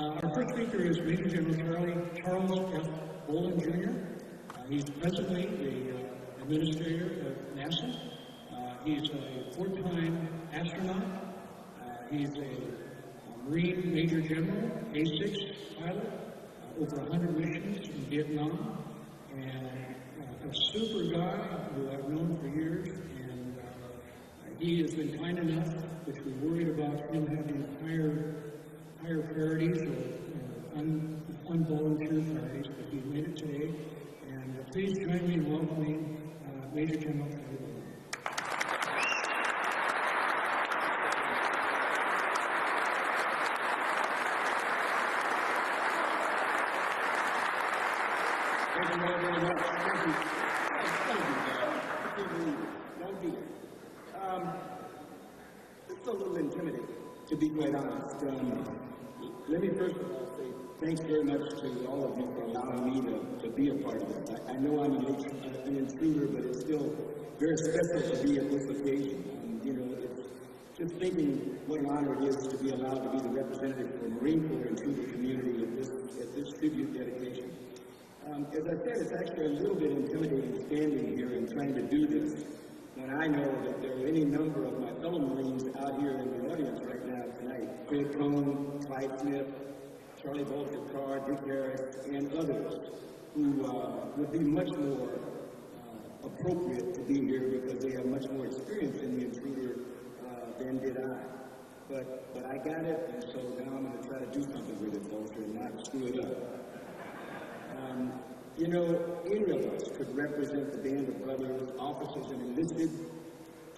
Our first speaker is Major General Charles F. Bolden Jr. He's presently the administrator of NASA. He's a four-time astronaut. He's a Marine Major General, A6 pilot, over 100 missions in Vietnam, and a super guy who I've known for years. And he has been kind enough, which we worried about him having higher priorities or unvolunteer priorities, but he made it today. And please join me in welcoming Major General Bolden. Thank you all very much. Thank you. Don't be there. It's a little intimidating, to be quite honest. Let me first of all say thanks very much to all of you for allowing me to be a part of this. I know I'm an intruder, but it's still very special to be at this occasion. It's just thinking what an honor it is to be allowed to be the representative for the Marine Corps intruder community at this tribute dedication. As I said, it's actually a little bit intimidating standing here and trying to do this when I know that there are any number of my fellow Marines out here in the audience right now tonight. Fred Cohn, Clyde Smith, Charlie Bolter-Carr, Dick Harris, and others who would be much more appropriate to be here because they have much more experience in the intruder than did I. But I got it, and so now I'm going to try to do something with it, Bolter, and not screw it up. Any of us could represent the band of brothers, officers and enlisted,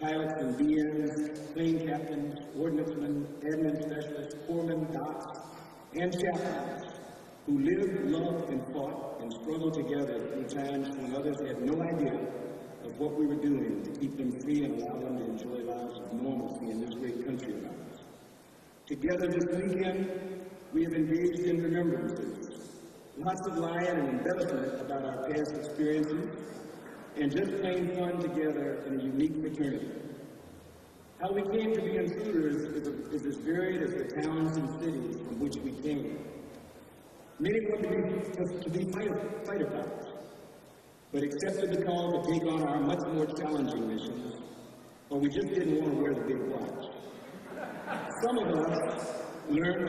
pilots and BNs, plane captains, ordnancemen, admin specialists, corpsmen, docs, and chaplains who lived, loved, and fought and struggled together through times when others had no idea of what we were doing to keep them free and allow them to enjoy lives of normalcy in this great country of ours. Together this weekend, we have engaged in remembrances. Lots of lying and embellishment about our past experiences, and just plain fun together in a unique fraternity. How we came to be intruders is as varied as the towns and cities from which we came. Many wanted to be fighter pilots, but accepted the call to take on our much more challenging missions, or we just didn't want to wear the big watch. Some of us learned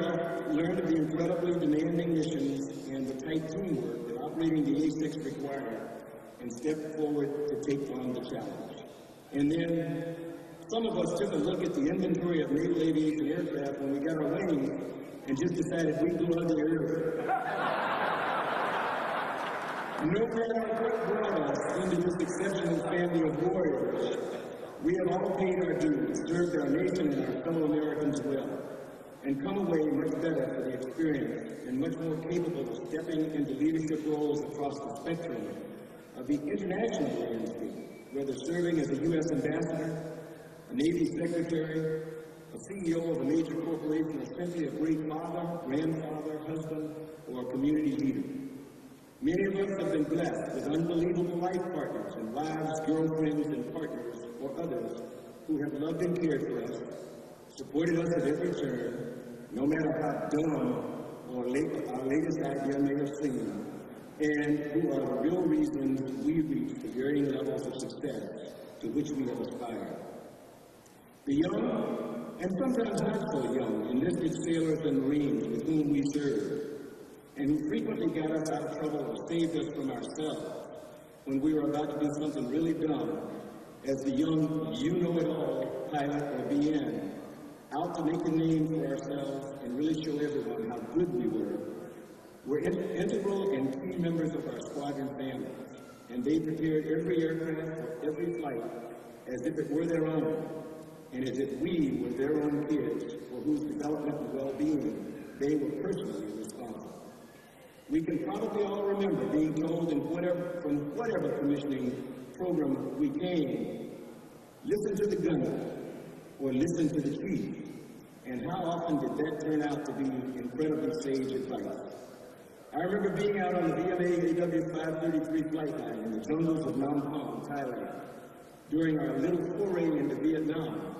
of the incredibly demanding missions and the tight teamwork that operating the A6 required and stepped forward to take on the challenge. And then some of us took a look at the inventory of naval aviation aircraft when we got our wings and just decided we'd go under the earth. No matter what brought us into this exceptional family of warriors, we have all paid our dues, served our nation and our fellow Americans well, and come away much better for the experience and much more capable of stepping into leadership roles across the spectrum of the international landscape, whether serving as a U.S. ambassador, a Navy secretary, a CEO of a major corporation, or simply a great father, grandfather, husband, or a community leader. Many of us have been blessed with unbelievable life partners and wives, girlfriends, and partners, or others who have loved and cared for us, supported us at every turn, no matter how dumb or our latest idea may have seemed, and who are the real reasons we reach the varying levels of success to which we have aspired. The young, and sometimes not so young, enlisted sailors and Marines with whom we served, and who frequently got us out of trouble or saved us from ourselves when we were about to do something really dumb, as the young you-know-it-all pilot or BN, out to make a name for ourselves and really show everyone how good we were integral and key members of our squadron family, and they prepared every aircraft for every flight as if it were their own, and as if we were their own kids for whose development and well-being they were personally responsible. We can probably all remember being told from whatever commissioning program we came, listen to the gunner, or listen to the chief. And how often did that turn out to be incredibly sage advice? I remember being out on the VMA AW533 flight line in the jungles of Nampong, Thailand, during our little foray into Vietnam,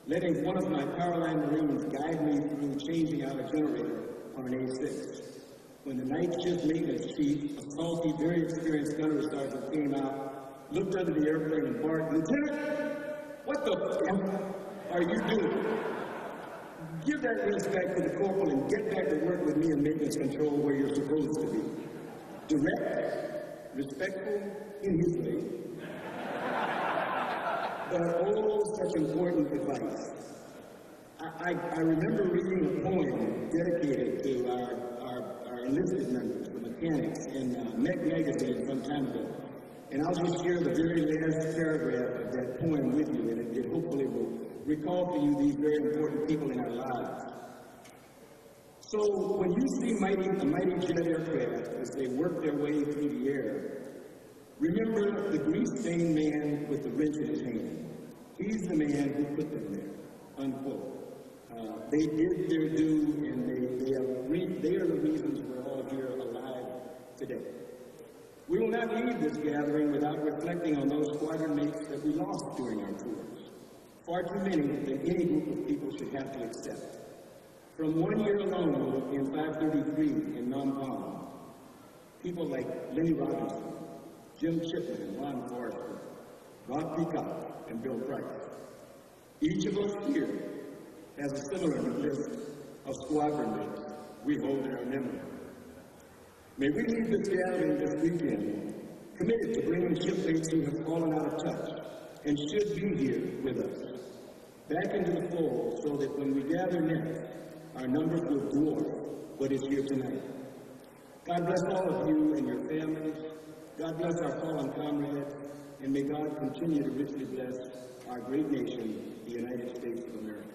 letting one of my Powerline Marines guide me through changing out a generator on an A6. When the night shift maintenance chief, a salty, very experienced gunnery sergeant, came out, looked under the airplane and barked, "Lieutenant, what the f*** are you doing? Give that respect to the corporal and get back to work with me in maintenance control where you're supposed to be." Direct, respectful, in his way, but oh, such important advice. I remember reading a poem dedicated to our enlisted members, the mechanics, in Mech magazine some time ago. And I'll just share the very last paragraph of that poem with you, and it hopefully will recall to you these very important people in our lives. So when you see a mighty jet aircraft as they work their way through the air, remember the grease-stained man with the wrench in his hand. He's the man who put them there, unquote. They did their due, and they are the reasons we're all here alive today. We will not leave this gathering without reflecting on those squadron mates that we lost during our tours. Far too many that any group of people should have to accept. From 1 year alone in 533 in Nam Pam, people like Lenny Robinson, Jim Chipman and Ron Forrester, Rob Peacock and Bill Price. Each of us here has a similar list of squadron mates we hold in our memory. May we leave this gathering this weekend committed to bringing shipmates who have fallen out of touch and should be here with us back into the fold so that when we gather next, our numbers will dwarf what is here tonight. God bless all of you and your families. God bless our fallen comrades, and may God continue to richly bless our great nation, the United States of America.